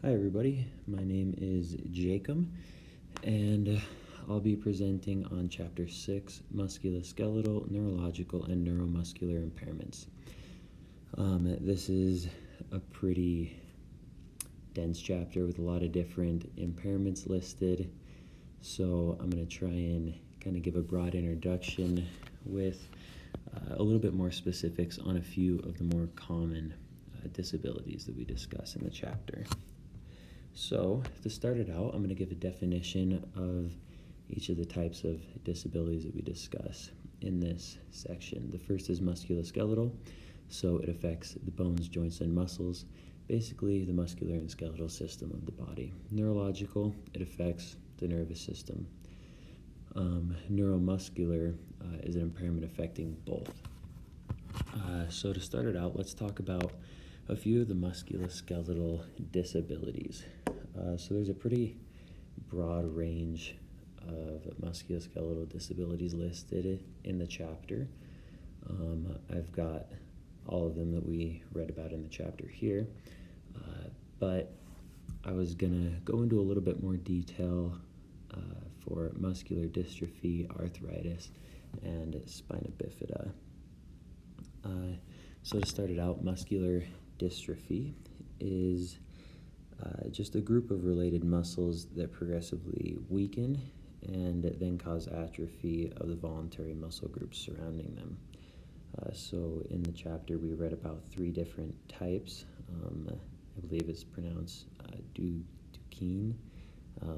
Hi everybody, my name is Jacob, and I'll be presenting on Chapter 6, Musculoskeletal, Neurological, and Neuromuscular Impairments. This is a pretty dense chapter with a lot of different impairments listed, so I'm going to try and kind of give a broad introduction with a little bit more specifics on a few of the more common disabilities that we discuss in the chapter. So, to start it out, I'm going to give a definition of each of the types of disabilities that we discuss in this section. The first is musculoskeletal, so it affects the bones, joints, and muscles, basically the muscular and skeletal system of the body. Neurological, it affects the nervous system. Neuromuscular is an impairment affecting both. So to start it out, let's talk about a few of the musculoskeletal disabilities. So there's a pretty broad range of musculoskeletal disabilities listed in the chapter. I've got all of them that we read about in the chapter here, but I was going to go into a little bit more detail for muscular dystrophy, arthritis, and spina bifida. So to start it out, muscular dystrophy is just a group of related muscles that progressively weaken and then cause atrophy of the voluntary muscle groups surrounding them. So in the chapter we read about three different types. I believe it's pronounced Duchenne,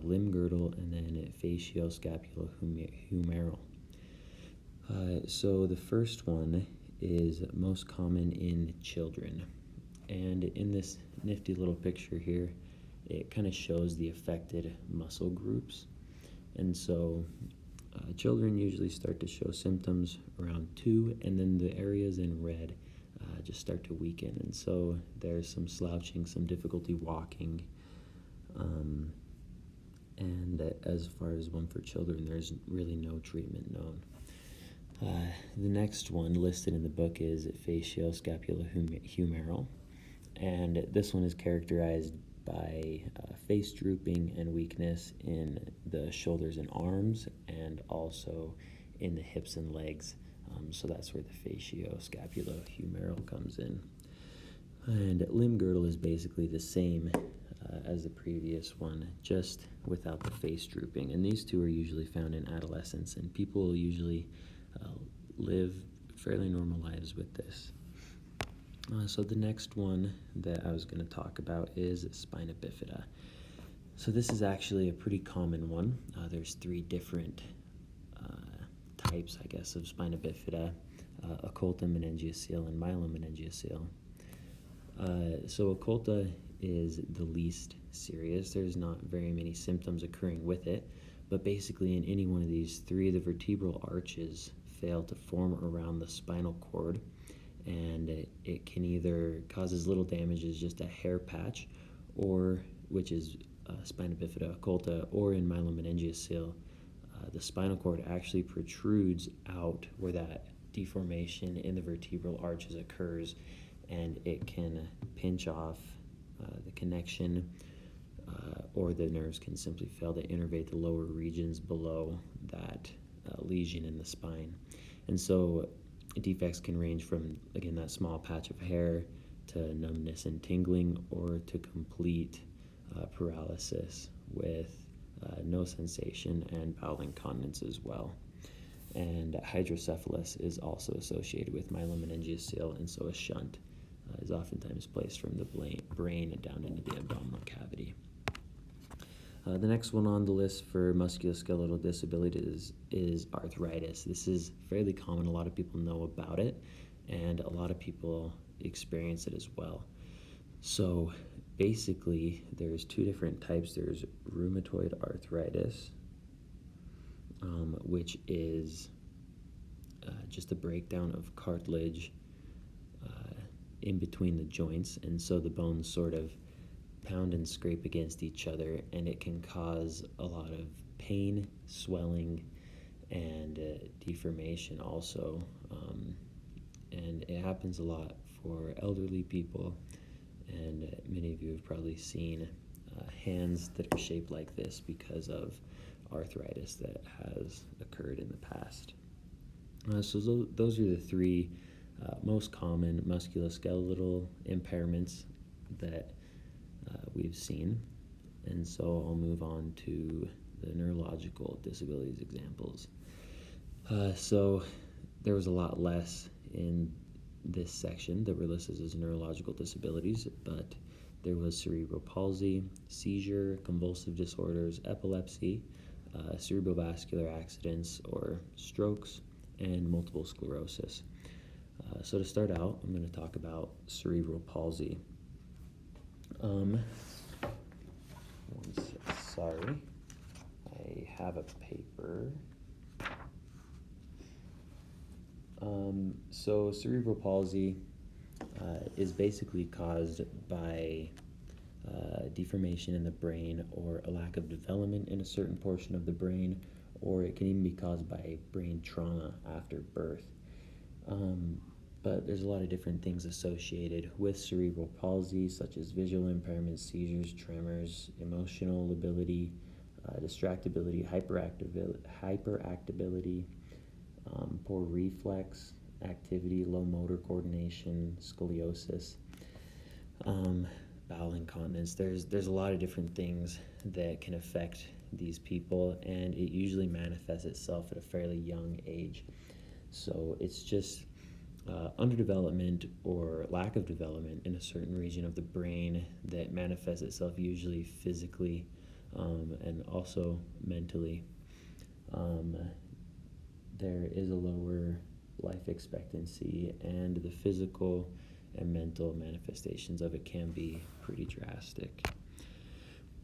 limb girdle, and then facioscapulohumeral. So the first one is most common in children. And in this nifty little picture here, it kind of shows the affected muscle groups. And so children usually start to show symptoms around 2, and then the areas in red just start to weaken. And so there's some slouching, some difficulty walking. And as far as one for children, there's really no treatment known. The next one listed in the book is facioscapulohumeral, and this one is characterized by face drooping and weakness in the shoulders and arms, and also in the hips and legs. So that's where the facioscapulohumeral comes in. And limb girdle is basically the same as the previous one, just without the face drooping. And these two are usually found in adolescence, and people usually live fairly normal lives with this. So the next one that I was going to talk about is spina bifida. So this is actually a pretty common one. There's 3 different types, I guess, of spina bifida: occulta, meningeocele, and myelomeningeocele. So occulta is the least serious. There's not very many symptoms occurring with it, but basically in any one of these 3, the vertebral arches fail to form around the spinal cord, and it can either cause as little damage as just a hair patch, or which is spina bifida occulta, or in myelomeningeocele, the spinal cord actually protrudes out where that deformation in the vertebral arches occurs, and it can pinch off the connection, or the nerves can simply fail to innervate the lower regions below that lesion in the spine. And so defects can range from, again, that small patch of hair to numbness and tingling, or to complete paralysis with no sensation and bowel incontinence as well. And hydrocephalus is also associated with myelomeningeocele, and so a shunt is oftentimes placed from the brain down into the abdominal cavity. The next one on the list for musculoskeletal disabilities is arthritis. This is fairly common. A lot of people know about it, and a lot of people experience it as well. So basically, there's 2 different types. There's rheumatoid arthritis, which is just a breakdown of cartilage in between the joints, and so the bones sort of pound and scrape against each other, and it can cause a lot of pain, swelling, and deformation also. And it happens a lot for elderly people, and many of you have probably seen hands that are shaped like this because of arthritis that has occurred in the past. So those are the three most common musculoskeletal impairments that we've seen. And so I'll move on to the neurological disabilities examples. So there was a lot less in this section that were listed as neurological disabilities, but there was cerebral palsy, seizure, convulsive disorders, epilepsy, cerebrovascular accidents or strokes, and multiple sclerosis. So to start out, I'm going to talk about cerebral palsy. Sorry, I have a paper. So cerebral palsy is basically caused by deformation in the brain or a lack of development in a certain portion of the brain, or it can even be caused by brain trauma after birth. But there's a lot of different things associated with cerebral palsy, such as visual impairments, seizures, tremors, emotional lability, distractibility, hyperactability, poor reflex activity, low motor coordination, scoliosis, bowel incontinence. There's a lot of different things that can affect these people, and it usually manifests itself at a fairly young age. So it's just underdevelopment or lack of development in a certain region of the brain that manifests itself usually physically and also mentally. There is a lower life expectancy, and the physical and mental manifestations of it can be pretty drastic.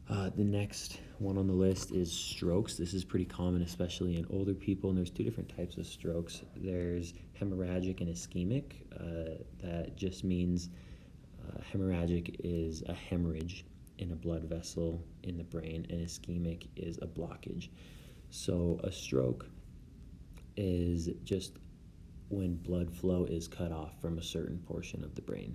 The next one on the list is strokes. This is pretty common, especially in older people, and there's two different types of strokes. There's hemorrhagic and ischemic. That just means hemorrhagic is a hemorrhage in a blood vessel in the brain, and ischemic is a blockage. So a stroke is just when blood flow is cut off from a certain portion of the brain.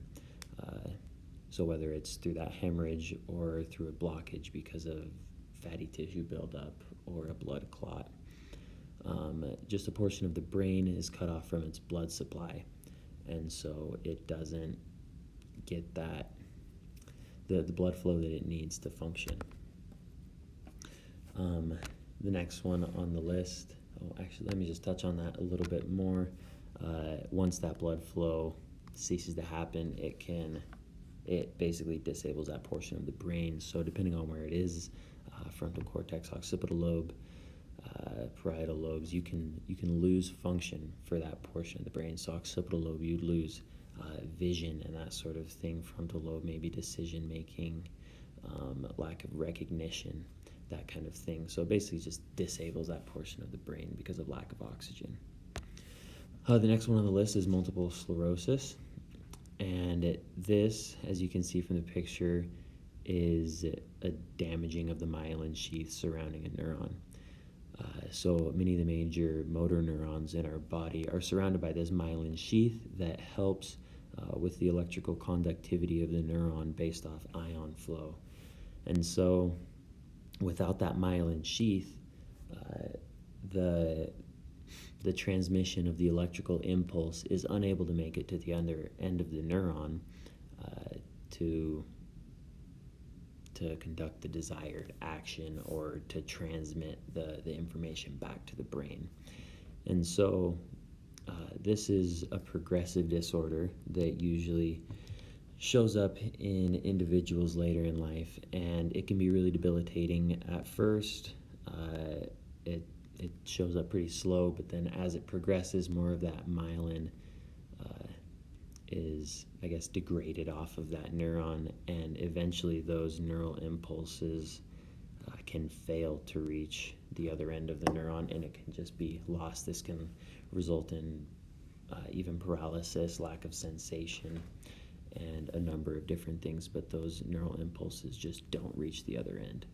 So whether it's through that hemorrhage or through a blockage because of fatty tissue buildup or a blood clot, just a portion of the brain is cut off from its blood supply, and so it doesn't get the blood flow that it needs to function. The next one on the list, actually let me just touch on that a little bit more. Once that blood flow ceases to happen, it basically disables that portion of the brain. So depending on where it is, frontal cortex, occipital lobe, parietal lobes, you can lose function for that portion of the brain. So occipital lobe, you'd lose vision and that sort of thing. Frontal lobe, maybe decision making, lack of recognition, that kind of thing. So it basically just disables that portion of the brain because of lack of oxygen. The next one on the list is multiple sclerosis. And this, as you can see from the picture, is a damaging of the myelin sheath surrounding a neuron. So many of the major motor neurons in our body are surrounded by this myelin sheath that helps with the electrical conductivity of the neuron based off ion flow. And so without that myelin sheath, the transmission of the electrical impulse is unable to make it to the other end of the neuron to conduct the desired action or to transmit the information back to the brain. And so this is a progressive disorder that usually shows up in individuals later in life, and it can be really debilitating at first. It shows up pretty slow, but then as it progresses, more of that myelin is, I guess, degraded off of that neuron, and eventually those neural impulses can fail to reach the other end of the neuron, and it can just be lost. This can result in even paralysis, lack of sensation, and a number of different things, but those neural impulses just don't reach the other end.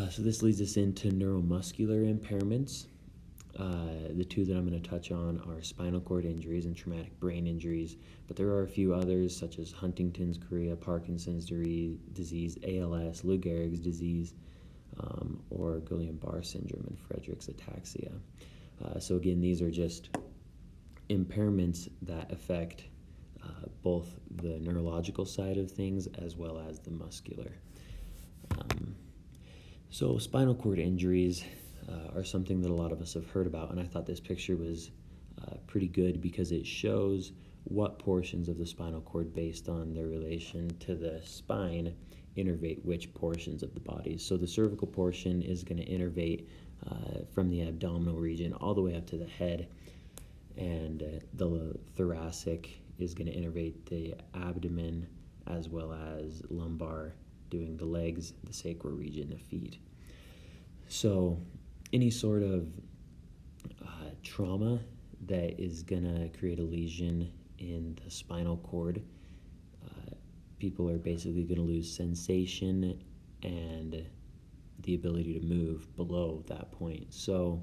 So this leads us into neuromuscular impairments. The two that I'm going to touch on are spinal cord injuries and traumatic brain injuries, but there are a few others such as Huntington's chorea, Parkinson's disease, ALS, Lou Gehrig's disease, or Guillain-Barré syndrome and Friedreich's ataxia. So again, these are just impairments that affect both the neurological side of things as well as the muscular. So spinal cord injuries are something that a lot of us have heard about, and I thought this picture was pretty good because it shows what portions of the spinal cord, based on their relation to the spine, innervate which portions of the body. So the cervical portion is going to innervate from the abdominal region all the way up to the head, and the thoracic is going to innervate the abdomen as well as lumbar, doing the legs, the sacral region, the feet. So any sort of trauma that is going to create a lesion in the spinal cord, people are basically going to lose sensation and the ability to move below that point. So,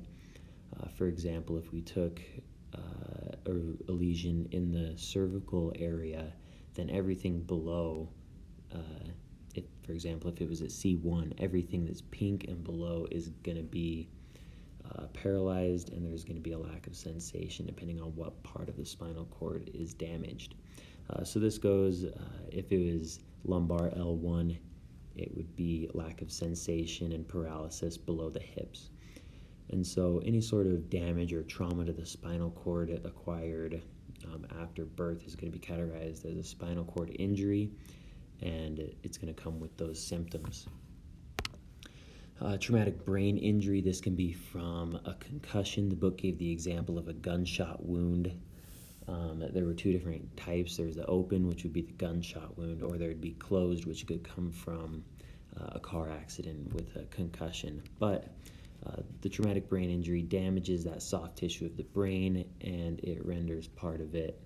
for example, if we took a lesion in the cervical area, then everything below, for example, if it was at C1, everything that's pink and below is going to be paralyzed, and there's going to be a lack of sensation depending on what part of the spinal cord is damaged. So this goes, if it was lumbar L1, it would be lack of sensation and paralysis below the hips. And so any sort of damage or trauma to the spinal cord acquired after birth is going to be categorized as a spinal cord injury, and it's going to come with those symptoms. Traumatic brain injury, this can be from a concussion. The book gave the example of a gunshot wound. There were two different types. There's the open, which would be the gunshot wound, or there'd be closed, which could come from a car accident with a concussion. But the traumatic brain injury damages that soft tissue of the brain, and it renders part of it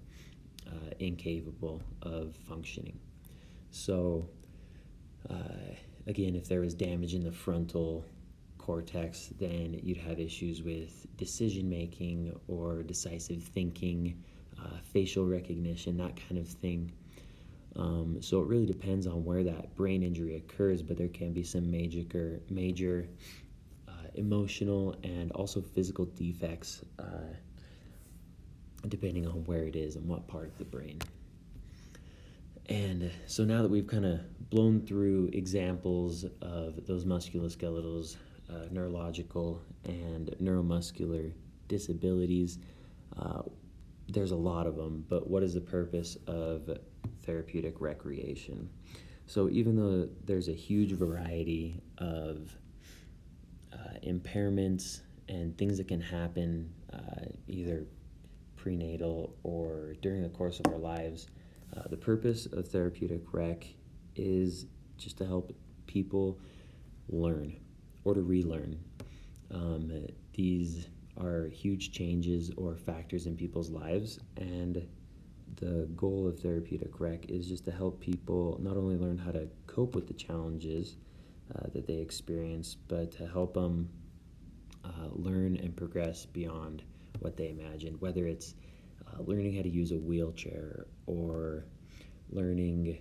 incapable of functioning. So again, if there was damage in the frontal cortex, then you'd have issues with decision making or decisive thinking, facial recognition, that kind of thing. So it really depends on where that brain injury occurs, but there can be some major emotional and also physical defects depending on where it is and what part of the brain. And so now that we've kind of blown through examples of those musculoskeletals, neurological and neuromuscular disabilities, there's a lot of them, but what is the purpose of therapeutic recreation? So even though there's a huge variety of impairments and things that can happen either prenatal or during the course of our lives, the purpose of therapeutic rec is just to help people learn or to relearn. These are huge changes or factors in people's lives, and the goal of therapeutic rec is just to help people not only learn how to cope with the challenges that they experience, but to help them learn and progress beyond what they imagined, whether it's learning how to use a wheelchair or learning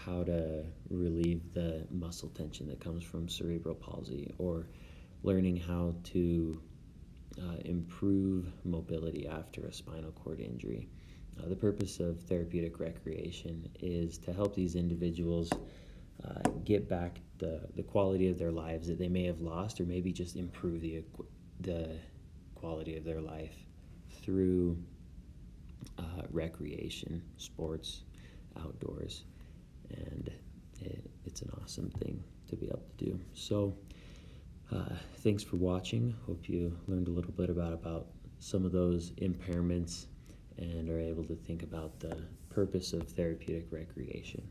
how to relieve the muscle tension that comes from cerebral palsy, or learning how to improve mobility after a spinal cord injury. The purpose of therapeutic recreation is to help these individuals get back the quality of their lives that they may have lost, or maybe just improve the quality of their life through recreation, sports, outdoors, and it's an awesome thing to be able to do. So thanks for watching. Hope you learned a little bit about some of those impairments and are able to think about the purpose of therapeutic recreation.